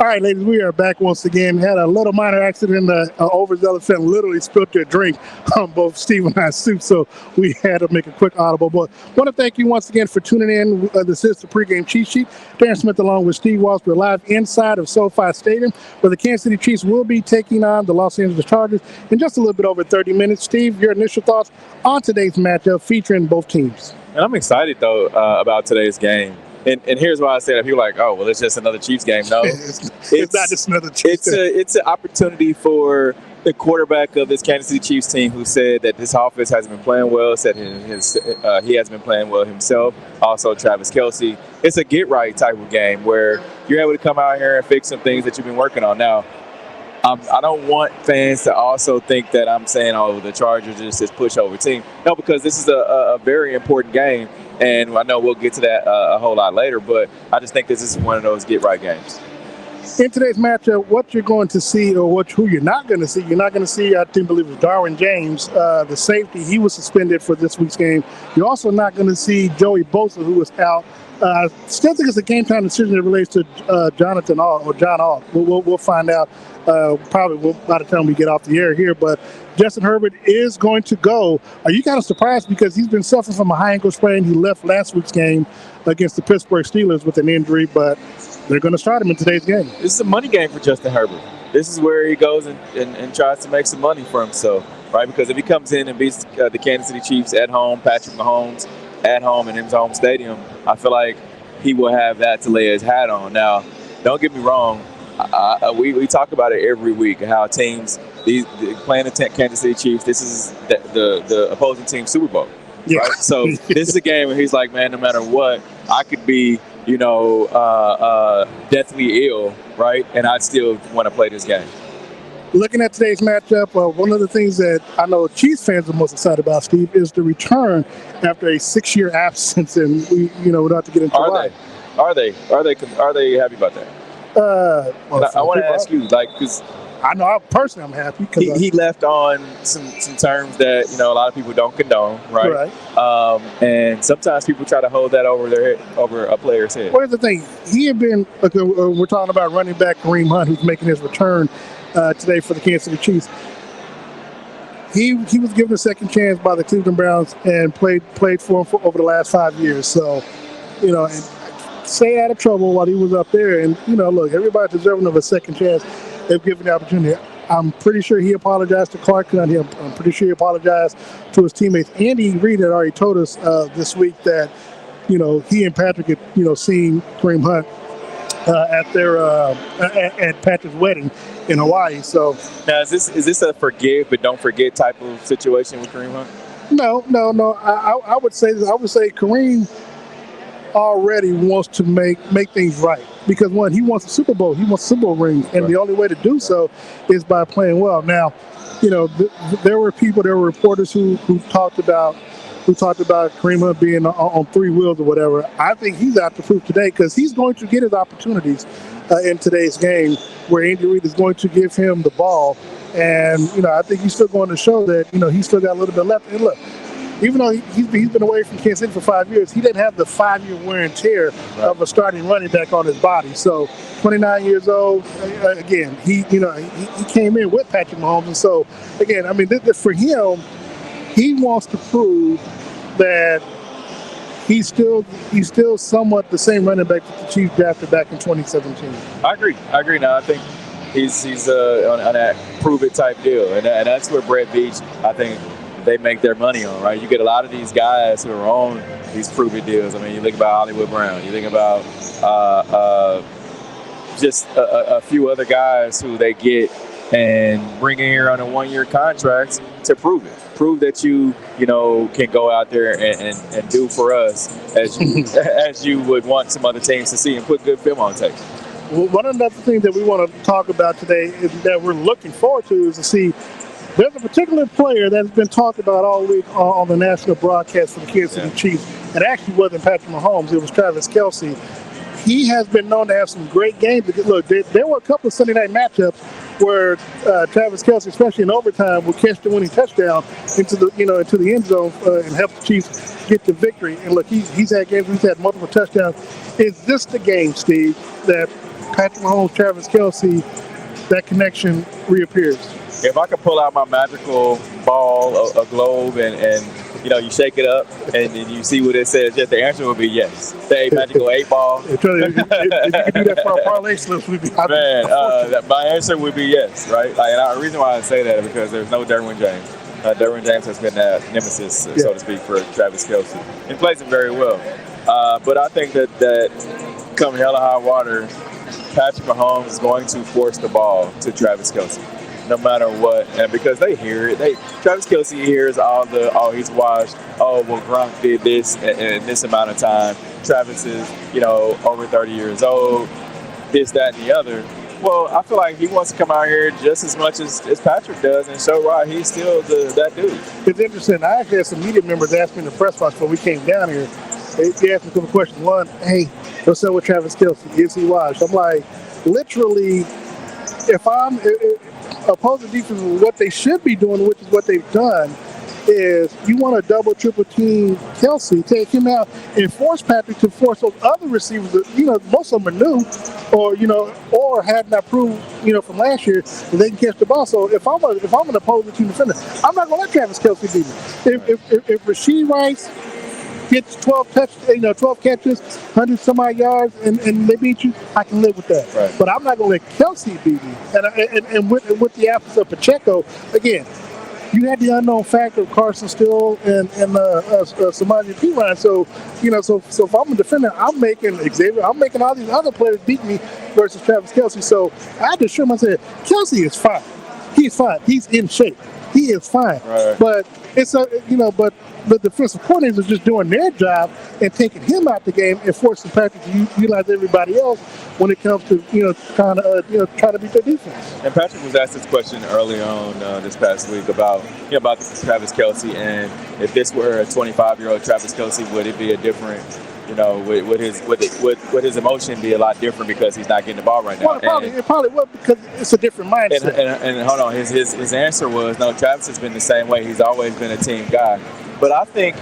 All right, ladies, we are back once again. Had a little minor accident. Overzealous fan literally spilled their drink on both Steve and I's soup, so we had to make a quick audible. But want to thank you once again for tuning in. This is the pregame cheat sheet. Darren Smith along with Steve Walsh. We're live inside of SoFi Stadium, where the Kansas City Chiefs will be taking on the Los Angeles Chargers in just a little bit over 30 minutes. Steve, your initial thoughts on today's matchup featuring both teams? And I'm excited, though, about today's game. And here's why I say that. People are like, oh, well, it's just another Chiefs game. No, it's not just another Chiefs game. It's an opportunity for the quarterback of this Kansas City Chiefs team, who said that this offense hasn't been playing well, said he hasn't been playing well himself. Also, Travis Kelce. It's a get-right type of game where you're able to come out here and fix some things that you've been working on. Now, I don't want fans to also think that I'm saying, oh, the Chargers are just this pushover team. No, because this is a very important game, and I know we'll get to that a whole lot later, but I just think this is one of those get-right games. In today's matchup, what you're going to see or who you're not going to see, I believe it was Darren James, the safety. He was suspended for this week's game. You're also not going to see Joey Bosa, who was out. Still think it's a game-time decision that relates to Jonathan Alt or John Alt. We'll find out probably by the time we get off the air here. But Justin Herbert is going to go. Are you kind of surprised because he's been suffering from a high ankle sprain? He left last week's game against the Pittsburgh Steelers with an injury, but they're going to start him in today's game. This is a money game for Justin Herbert. This is where he goes and tries to make some money for himself, right? Because if he comes in and beats the Kansas City Chiefs at home, Patrick Mahomes at home in his home stadium, I feel like he will have that to lay his hat on. Now, don't get me wrong. We talk about it every week, how teams playing the Kansas City Chiefs, this is the opposing team's Super Bowl. Yeah. Right? So this is a game where he's like, man, no matter what, I could be, deathly ill, right? And I'd still want to play this game. Looking at today's matchup, one of the things that I know Chiefs fans are most excited about, Steve, is the return after a 6-year absence, and we don't have to get into why. Are they happy about that? I want to ask you, because I know personally I'm happy because he left on some terms that a lot of people don't condone, right? And sometimes people try to hold that over a player's head. Well, here's the thing: he had been. We're talking about running back Kareem Hunt, who's making his return today for the Kansas City Chiefs. He was given a second chance by the Cleveland Browns and played for them over the last 5 years. So, and stay out of trouble while he was up there. And look, everybody's deserving of a second chance. They've given the opportunity. I'm pretty sure he apologized to Clark Hunt. I'm pretty sure he apologized to his teammates. Andy Reid had already told us this week that he and Patrick had seen Kareem Hunt at Patrick's wedding in Hawaii. So now is this a forgive but don't forget type of situation with Kareem Hunt? No. I would say this. I would say Kareem already wants to make things right because one, he wants a Super Bowl. He wants a Super Bowl ring, and the only way to do so is by playing well. Now, there were reporters who talked about Kareem Hunt being on 3 wheels or whatever. I think he's out to prove today because he's going to get his opportunities in today's game where Andy Reid is going to give him the ball. And, I think he's still going to show that, he's still got a little bit left. And look, even though he's been away from Kansas City for 5 years, he didn't have the 5-year wear and tear of a starting running back on his body. So 29 years old, again, he came in with Patrick Mahomes. And so, again, I mean, for him, he wants to prove that he's still somewhat the same running back that the Chiefs drafted back in 2017. I agree. Now, I think he's on that prove-it type deal. And that's where Brett Veach, I think, they make their money on, right? You get a lot of these guys who are on these prove-it deals. I mean, you think about Hollywood Brown. You think about just a few other guys who they get and bring in here on a 1-year contract to prove it. Prove that you can go out there and do for us as you would want some other teams to see and put good film on tape. Well, one of the things that we want to talk about today is that we're looking forward to is to see there's a particular player that's been talked about all week on the national broadcast for the Kansas City Chiefs. It actually wasn't Patrick Mahomes. It was Travis Kelce. He has been known to have some great games. Look, there were a couple of Sunday night matchups where Travis Kelce, especially in overtime, would catch the winning touchdown into the end zone and help the Chiefs get the victory. And look, he's had games where he's had multiple touchdowns. Is this the game, Steve, that Patrick Mahomes, Travis Kelce, that connection reappears. If I could pull out my magical ball, a globe, and you shake it up and you see what it says, yes, the answer would be yes. The magical 8-ball. If you could do that for our parlay slips, we'd be my answer would be yes, right? And the reason why I say that is because there's no Darren James. Darren James has been that nemesis, so to speak, for Travis Kelce, and plays it very well. But I think that come hell or high water, Patrick Mahomes is going to force the ball to Travis Kelce, no matter what, and because they hear it. Travis Kelce hears he's washed. Oh, well, Gronk did this in this amount of time. Travis is, over 30 years old. This, that, and the other. Well, I feel like he wants to come out here just as much as Patrick does and show why he's still that dude. It's interesting. I actually had some media members ask me in the press box when we came down here. They asked me a couple questions. One, hey, what's up with Travis Kelce? Is he washed? I'm like, literally, if I'm opposing defense, what they should be doing, which is what they've done, is you want to double, triple team Kelce, take him out, and force Patrick to force those other receivers that, most of them are new, or had not proved, from last year that they can catch the ball. So if I'm an opposing team defender, I'm not going to let Travis Kelce beat me. If Rashee Rice gets 12 catches, 100 some odd yards, and they beat you, I can live with that. Right. But I'm not going to let Kelce beat me. And with the absence of Pacheco, again, you had the unknown factor of Carson Steele and Samaje Perine. So if I'm a defender, I'm making all these other players beat me versus Travis Kelce. So I had to assure myself, Kelce is fine. He's fine. He's in shape. He is fine. Right. But but the defensive coordinators are just doing their job and taking him out the game and forcing Patrick to utilize everybody else when it comes to trying to beat their defense. And Patrick was asked this question early on this past week about Travis Kelce, and if this were a 25-year-old Travis Kelce, would it be a different? Would his emotion be a lot different because he's not getting the ball right now? Well, it probably would, because it's a different mindset. And hold on, his answer was no. Travis has been the same way. He's always been a team guy. But I think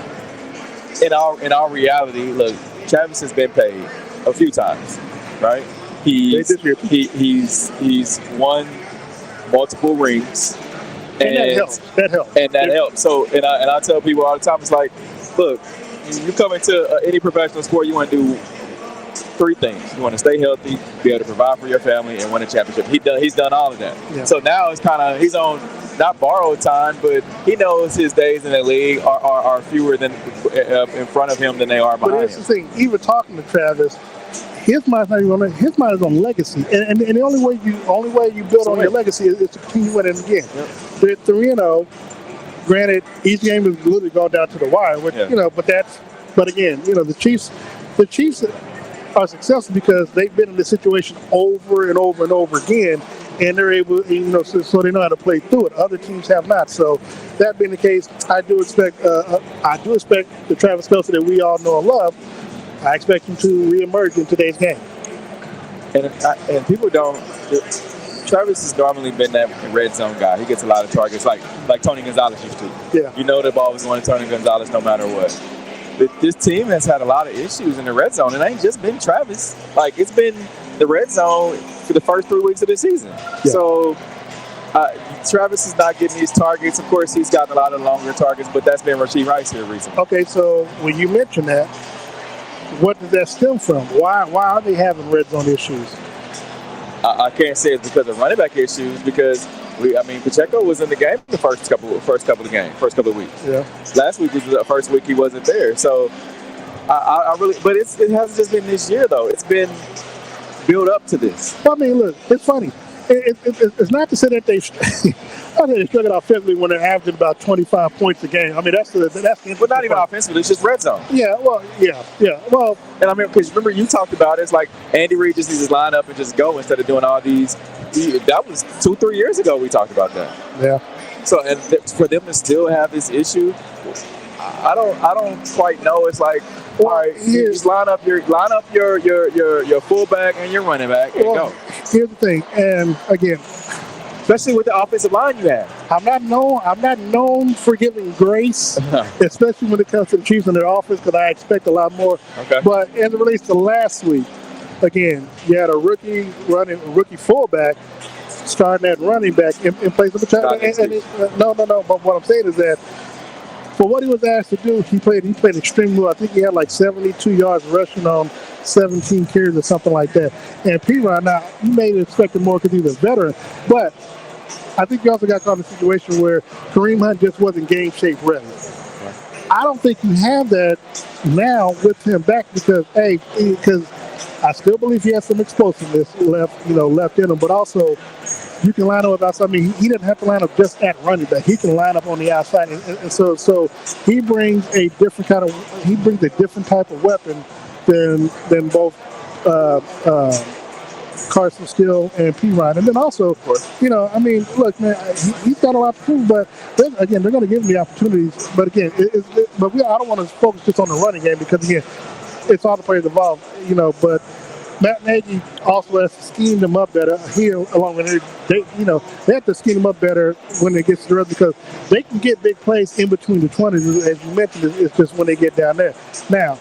in our reality, look, Travis has been paid a few times, right? He's won multiple rings, and that helps. And that helps. So and I tell people all the time, it's like, look. You come into any professional sport, you want to do three things. You want to stay healthy, be able to provide for your family, and win a championship. He's done all of that. Yeah. So now it's kind of, he's on not borrowed time, but he knows his days in the league are fewer than in front of him than they are behind him. But here's the thing, even talking to Travis, his mind's not even on it. His mind is on legacy, and the only way you build on your legacy is to continue winning again. Yep. They're 3-0. Granted, each game has literally gone down to the wire, which, but again, the Chiefs are successful because they've been in this situation over and over and over again, and they're able, so they know how to play through it. Other teams have not. So that being the case, I do expect the Travis Kelce that we all know and love. I expect him to reemerge in today's game. And people don't. Travis has normally been that red zone guy. He gets a lot of targets, like Tony Gonzalez used to. Yeah. The ball was going to Tony Gonzalez no matter what. But this team has had a lot of issues in the red zone. It ain't just been Travis. It's been the red zone for the first 3 weeks of the season. Yeah. So Travis is not getting these targets. Of course, he's gotten a lot of longer targets, but that's been Rashee Rice here recently. Okay, so when you mention that, what does that stem from? Why are they having red zone issues? I can't say it's because of running back issues, because Pacheco was in the game the first couple of weeks. Yeah. Last week was the first week he wasn't there. So I really, but it hasn't just been this year though. It's been built up to this. Look, it's funny. It's not to say that they struggle offensively when they're averaging about 25 points a game. That's the but not even offensively. It's just red zone. Yeah. Well. And because remember you talked about it, it's like Andy Reid just needs to line up and just go instead of doing all these. That was 2-3 years ago we talked about that. Yeah. So for them to still have this issue, I don't quite know. It's like, all right, you just line up your fullback and your running back and go. Here's the thing, and again, especially with the offensive line you have, I'm not known for giving grace, especially when it comes to the Chiefs and their offense, because I expect a lot more. Okay. But as it relates to last week, again, you had a rookie fullback starting at running back in place of no. But what I'm saying is that for what he was asked to do, he played extremely well. I think he had like 72 yards rushing on 17 carries or something like that. And P-Ron, now, you may have expected more because he's a veteran, but I think you also got caught in a situation where Kareem Hunt just wasn't game shape ready. I don't think you have that now with him back because I still believe he has some explosiveness left in him, but also you can line up without. I mean, he didn't have to line up just at running back. He can line up on the outside, and so he brings a different type of weapon than both Carson Steele and P-Ryan. And then also, I mean, look, man, he's got a lot to prove, but they're going to give him the opportunities. But again, I don't want to focus just on the running game because again, it's all the players involved, but Matt Nagy also has to scheme them up better. Along with they have to scheme them up better when it gets to the rest because they can get big plays in between the 20s, as you mentioned. It's just when they get down there. Now,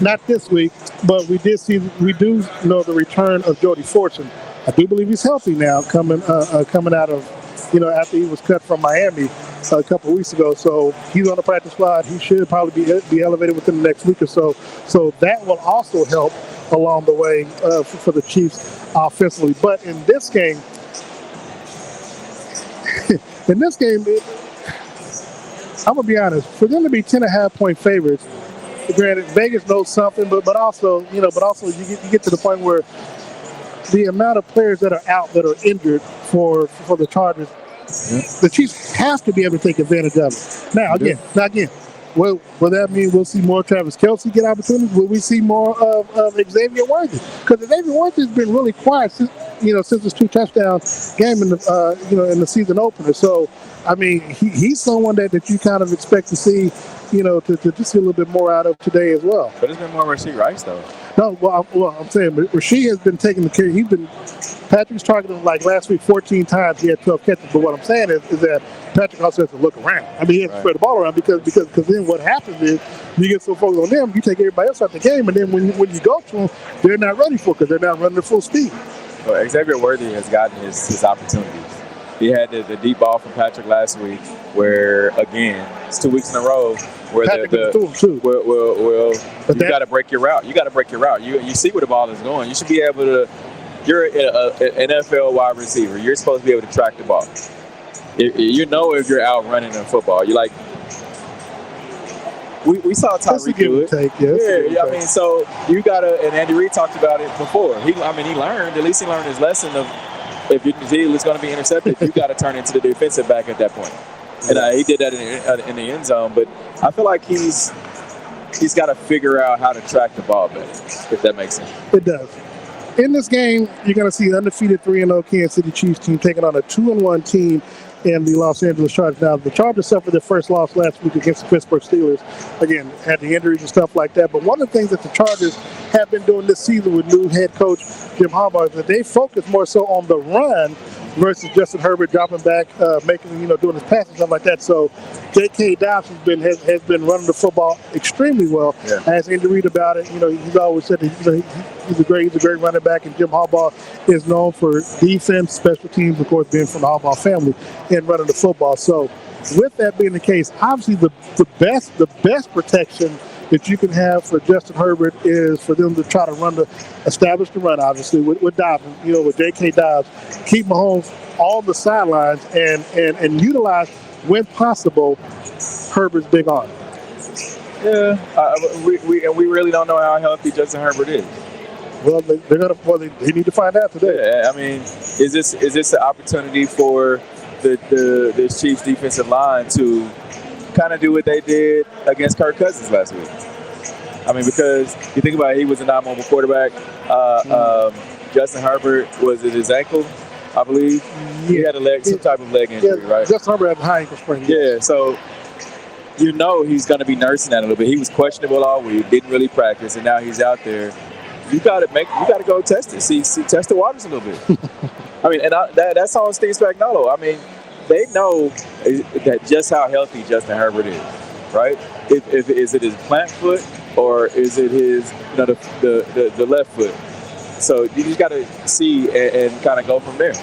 not this week, but we do know the return of Jody Fortson. I do believe he's healthy now, coming out of after he was cut from Miami a couple of weeks ago. So he's on the practice squad. He should probably be elevated within the next week or so. So that will also help along the way for the Chiefs offensively. But in this game, I'm gonna be honest. For them to be 10.5-point favorites, granted Vegas knows something, but also you get to the point where the amount of players that are out that are injured for the Chargers, the Chiefs have to be able to take advantage of it. Now again, will that mean we'll see more Travis Kelce get opportunities? Will we see more of Xavier Worthy? Because Xavier Worthy has been really quiet since his 2 touchdown game in the season opener. So I mean, he's someone that you kind of expect to see, to see a little bit more out of today as well. But it's been more Rashee Rice though. No, I'm saying Rashee has been taking the care. Patrick's targeted him like last week 14 times. He had 12 catches. But what I'm saying is that Patrick also has to look around. I mean, he has to spread the ball around because then what happens is you get so focused on them, you take everybody else out the game, and then when you go to them, they're not ready for it because they're not running at full speed. Well, Xavier Worthy has gotten his opportunities. He had the deep ball from Patrick last week, where again it's 2 weeks in a row where you got to break your route. You got to break your route. You see where the ball is going. You should be able to. You're an NFL wide receiver. You're supposed to be able to track the ball. If you're out running in football, you like. We saw Tyreek do it. I mean, so you gotta. And Andy Reid talked about it before. He learned. At least he learned his lesson of. If your deal is going to be intercepted, you got to turn into the defensive back at that point. And he did that in the end zone. But I feel like he's got to figure out how to track the ball better, if that makes sense. It does. In this game, you're going to see undefeated 3-0 Kansas City Chiefs team taking on a 2-1 team in the Los Angeles Chargers. Now, the Chargers suffered their first loss last week against the Pittsburgh Steelers. Again, had the injuries and stuff like that. But one of the things that the Chargers have been doing this season with new head coach Jim Harbaugh is that they focus more so on the run versus Justin Herbert dropping back, doing his passes and stuff like that. So J.K. Dobbs has been running the football extremely well. Yeah. As Andy Reid about it, he's always said that he's a great running back, and Jim Harbaugh is known for defense, special teams, of course, being from the Harbaugh family and running the football. So with that being the case, obviously the best protection that you can have for Justin Herbert is for them to try to establish the run, obviously, with Dobbs, with J.K. Dobbs, keep Mahomes on the sidelines and utilize, when possible, Herbert's big arm. Yeah, we really don't know how healthy Justin Herbert is. Well, they need to find out today. Yeah, I mean, is this an opportunity for the Chiefs defensive line to kind of do what they did against Kirk Cousins last week? I mean, because you think about it, he was a non-mobile quarterback. Justin Herbert, was it his ankle, I believe? He had some type of leg injury, right? Justin Herbert had a high ankle sprain. Yeah, so he's going to be nursing that a little bit. He was questionable all week, didn't really practice, and now he's out there. You got to go test it. Test the waters a little bit. I mean, and that's on Steve Spagnuolo. I mean, they know that just how healthy Justin Herbert is, right? Is it his plant foot? or is it his, the left foot? So you just got to see and kind of go from there.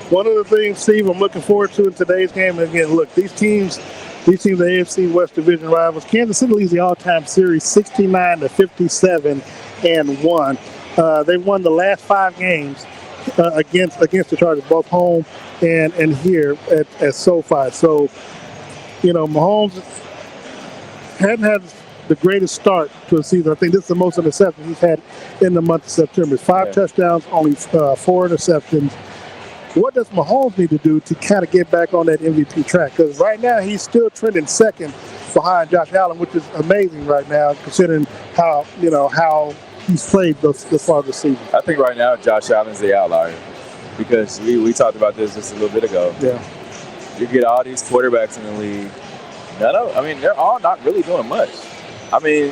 One of the things, Steve, I'm looking forward to in today's game, again, look, these teams, the AFC West Division rivals, Kansas City leads the all-time series 69-57-1. They've won the last 5 games against the Chargers, both home and here at SoFi. So, Mahomes hadn't had the greatest start to a season. I think this is the most interceptions he's had in the month of September. 5 touchdowns, only 4 interceptions. What does Mahomes need to do to kind of get back on that MVP track? Because right now he's still trending second behind Josh Allen, which is amazing right now considering how he's played this far this season. I think right now Josh Allen's the outlier because we talked about this just a little bit ago. Yeah. You get all these quarterbacks in the league. They're all not really doing much. I mean,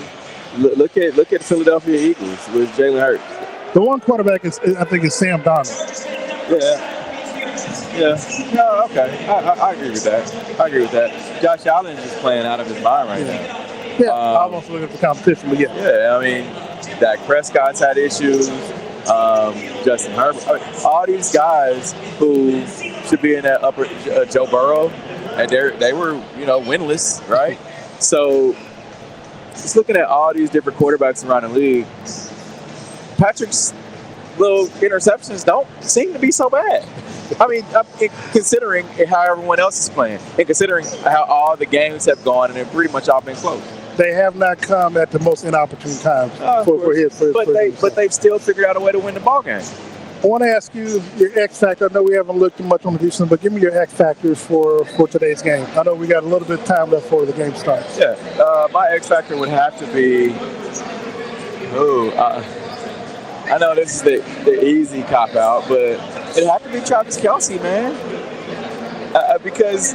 look at the Philadelphia Eagles with Jalen Hurts. The one quarterback I think is Sam Darnold. Yeah. No, okay. I agree with that. Josh Allen is playing out of his mind right now. Yeah, almost looking for competition, but yeah. Yeah, I mean, Dak Prescott's had issues. Justin Herbert. All these guys who should be in that upper Joe Burrow, and they were winless, right? So just looking at all these different quarterbacks around the league, Patrick's little interceptions don't seem to be so bad. I mean, considering how everyone else is playing, and considering how all the games have gone, and they've pretty much all been close. They have not come at the most inopportune times for his. But they've still figured out a way to win the ball game. I want to ask you your X factor. I know we haven't looked too much on the defense, but give me your X factors for today's game. I know we got a little bit of time left before the game starts. Yeah, my X factor would have to be. I know this is the easy cop out, but it'd have to be Travis Kelce, man, because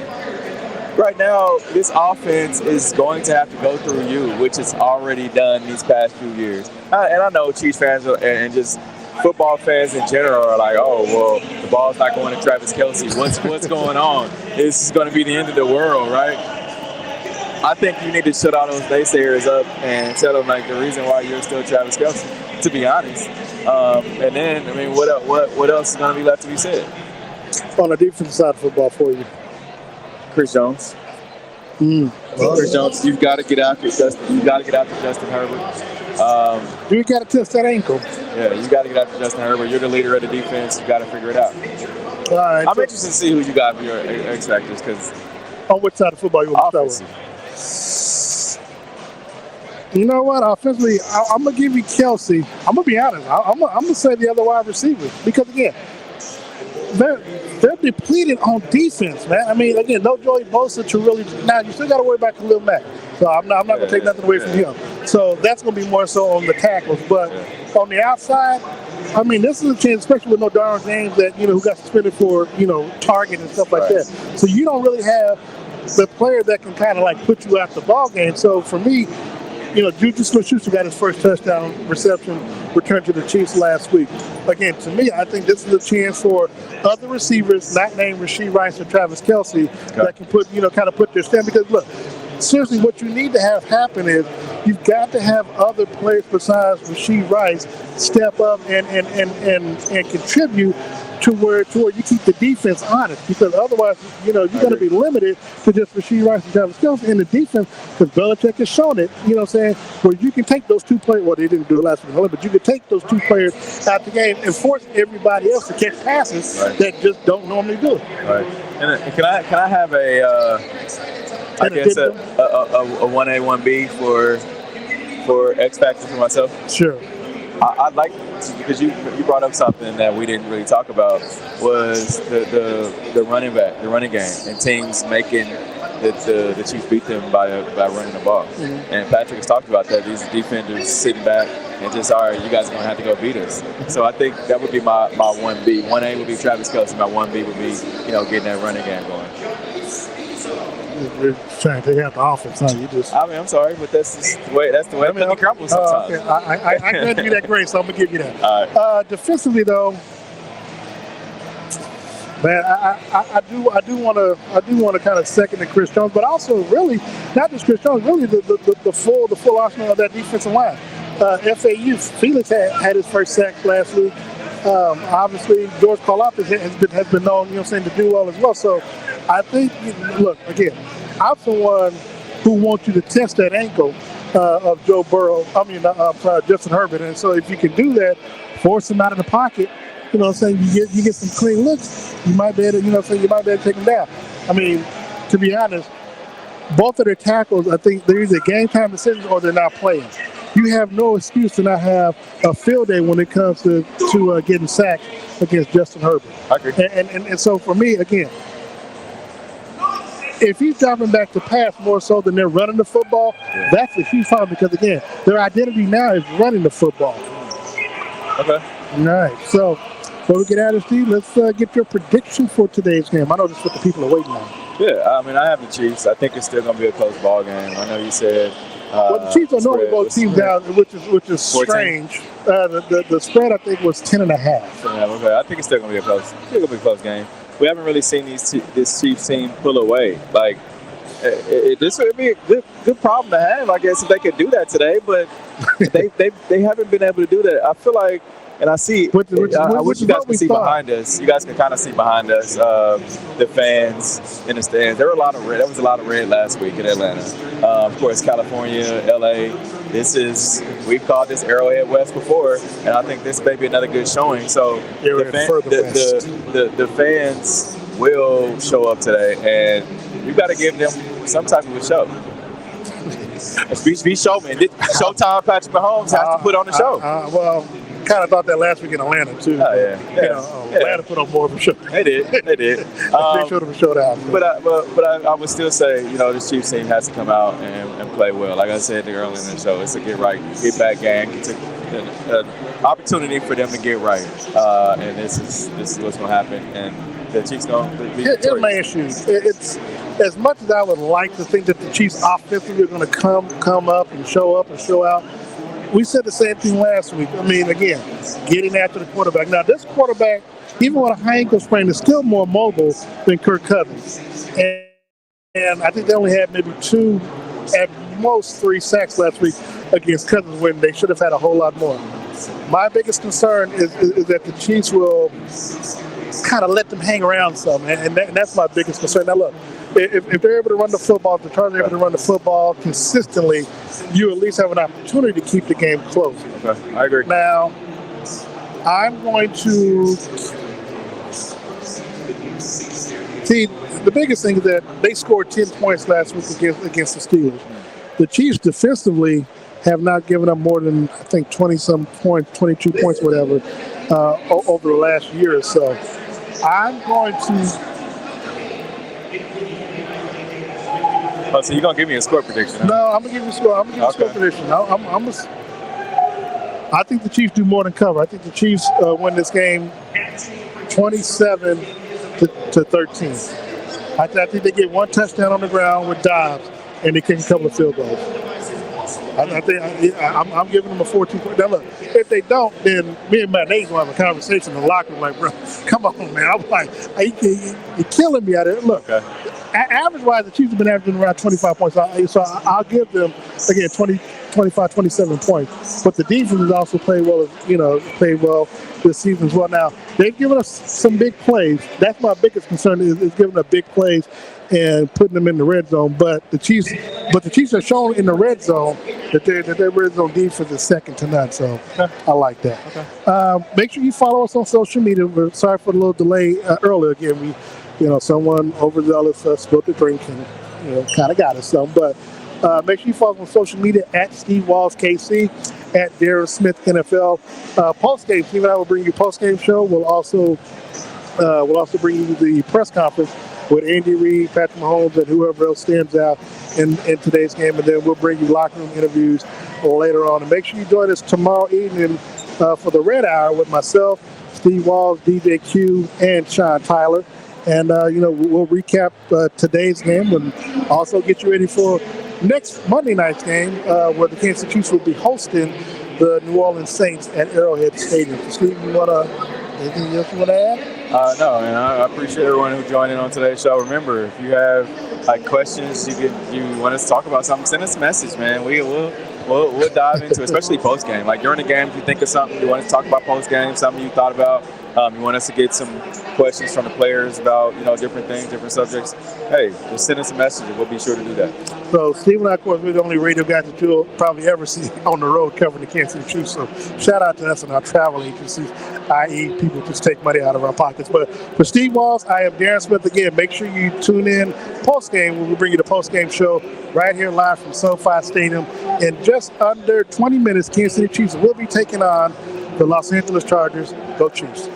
right now this offense is going to have to go through you, which it's already done these past few years. And I know Chiefs fans and just football fans in general are like, oh, well, the ball's not going to Travis Kelce. What's going on? This is going to be the end of the world, right? I think you need to shut all those naysayers up and tell them like the reason why you're still Travis Kelce, to be honest. And then, I mean, what else is going to be left to be said? On the defensive side of football for you, Chris Jones. Chris Jones, you've got to get after Justin. You got to get after Justin Herbert. You got to test that ankle. Yeah, you got to get after Justin Herbert. You're the leader of the defense. You got to figure it out. All right, I'm interested to see who you got for your X factors because on which side of football you want to start with? You know what? Offensively, I'm gonna give you Kelce. I'm gonna be honest. I'm gonna say the other wide receivers because again, they're depleted on defense, man. I mean, again, no Joey Bosa to really. Now you still got to worry about Khalil Mack. So I'm not gonna take nothing away from him. So that's gonna be more so on the tackles, but on the outside, I mean, this is a chance, especially with no Darren James that who got suspended for target and stuff like that. So you don't really have the player that can kind of like put you out the ball game. So for me, Juju Smith-Schuster got his first touchdown reception return to the Chiefs last week. Again, to me, I think this is a chance for other receivers, not named Rashee Rice or Travis Kelce, that can put kind of put their stamp. Because look, seriously, what you need to have happen is you've got to have other players besides Rashee Rice step up and contribute to where you keep the defense honest, because otherwise, you're going to be limited to just Rashee Rice and Travis Kelce in the defense, because Belichick has shown it, where you can take those 2 players, well, they didn't do it last week, but you can take those 2 players out the game and force everybody else to catch passes that just don't normally do it. Right. And can I have a 1A, 1B for X Factor for myself? Sure. I'd like to, because you brought up something that we didn't really talk about, was the running game, and teams making the Chiefs beat them by running the ball. Mm-hmm. And Patrick has talked about that. These defenders sitting back and just, all right, you guys are going to have to go beat us. So I think that would be my 1B. 1A would be Travis Kelce. My 1B would be getting that running game going. You're trying to take out the offense, huh? I'm sorry, but that's the way the cookie crumbles sometimes. Okay. I grant you that grace, so I'm gonna give you that. All right. Defensively, though, Man, I do want to kind of second the Chris Jones, but also really not just Chris Jones, really the full arsenal of that defensive line. FAU Felix had his first sack last week. Obviously, George Karlaftis has been known, to do well as well. So I think, look, again, I'm someone who wants you to test that ankle of Joe Burrow. Justin Herbert. And so if you can do that, force him out of the pocket. You get some clean looks. You might be able to, you might be able to take him down. I mean, to be honest, both of their tackles, I think they're either game time decisions or they're not playing. You have no excuse to not have a field day when it comes to getting sacked against Justin Herbert. I agree. And so for me, again, if he's dropping back to pass more so than they're running the football, that's a huge problem because, again, their identity now is running the football. Okay. All right. So before we get out of Steve, let's get your prediction for today's game. I know this is what the people are waiting on. Yeah, I mean, I have the Chiefs. I think it's still going to be a close ball game. I know you said. Well, the Chiefs don't normally vote teams down, which is strange. The spread, I think, was 10.5. Yeah, okay. I think it's still going to be a close game. We haven't really seen this Chiefs team pull away. Like, this would be a good problem to have, I guess, if they could do that today. But they haven't been able to do that. I feel like. And I see. I wish you guys could see behind us. You guys can kind of see behind us the fans in the stands. There was a lot of red last week in Atlanta. Of course, California, LA. We've called this Arrowhead West before, and I think this may be another good showing. So the fans will show up today, and we've got to give them some type of a show. Be showman. Showtime. Patrick Mahomes has to put on the show. Kind of thought that last week in Atlanta too. Oh yeah. Atlanta put on more of a show. They did. They showed them a showdown. But I would still say, this Chiefs team has to come out and play well. Like I said earlier in the show, it's a get back game. It's an opportunity for them to get right. And this is what's going to happen. And the Chiefs going to be victorious. Here's my issue. It's as much as I would like to think that the Chiefs offensively are going to come up and show out. We said the same thing last week. I mean, again, getting after the quarterback. Now, this quarterback, even with a high ankle sprain, is still more mobile than Kirk Cousins. And I think they only had maybe 2, at most 3 sacks last week against Cousins when they should have had a whole lot more. My biggest concern is that the Chiefs will kind of let them hang around some, and that's my biggest concern. Now, look, if they're able to run the football, if the Chargers are able to run the football consistently, you at least have an opportunity to keep the game close. Okay, I agree. Now, I'm going to see, the biggest thing is that they scored 10 points last week against the Steelers. The Chiefs defensively have not given up more than, I think, 20-some points, 22 points, whatever, over the last year or so. I'm going to... Oh, so you're going to give me a score prediction? Huh? No, I'm going to give you a score. I'm going to give you a score prediction. I think the Chiefs do more than cover. I think the Chiefs win this game 27 to 13. I think they get 1 touchdown on the ground with Dobbs, and they kick a couple of field goals. I'm giving them a 14 point. Now, look, if they don't, then me and Matt Nate's going to have a conversation in the locker room like, bro, come on, man. I'm like, you're killing me out there. Look, average-wise, the Chiefs have been averaging around 25 points. So I'll give them, again, 25, 27 points. But the defense has also played well this season as well. Now, they've given us some big plays. That's my biggest concern is giving them big plays and putting them in the red zone. But the Chiefs have shown in the red zone that their red zone defense is second to none. So I like that. Okay. Make sure you follow us on social media. We're sorry for the little delay earlier. Again, someone overzealous spilled the drink and kind of got us some. But make sure you follow us on social media at Steve Walls KC, at Darren Smith NFL. Post-game, Steve and I will bring you post-game show. We'll also bring you the press conference with Andy Reid, Patrick Mahomes, and whoever else stands out in today's game. And then we'll bring you locker room interviews later on. And make sure you join us tomorrow evening for the Red Hour with myself, Steve Walls, DJ Q, and Sean Tyler. And, we'll recap today's game and also get you ready for next Monday night's game where the Kansas City Chiefs will be hosting the New Orleans Saints at Arrowhead Stadium. So, Steve, you want to Anything else you want to add? No, and I appreciate everyone who joined in on today's show. Remember, if you have questions, you want us to talk about something, send us a message, man. We'll dive into it, especially post game. Like during the game, if you think of something you want us to talk about post game, something you thought about, you want us to get some questions from the players about different things, different subjects. Hey, just send us a message, and we'll be sure to do that. So Steve and I, of course, we're the only radio guys that you'll probably ever see on the road covering the Kansas City Chiefs. So shout out to us and our travel agencies, i.e. people just take money out of our pockets. But for Steve Walls, I am Darren Smith again. Make sure you tune in post-game when we bring you the post-game show right here live from SoFi Stadium. In just under 20 minutes, Kansas City Chiefs will be taking on the Los Angeles Chargers. Go Chiefs.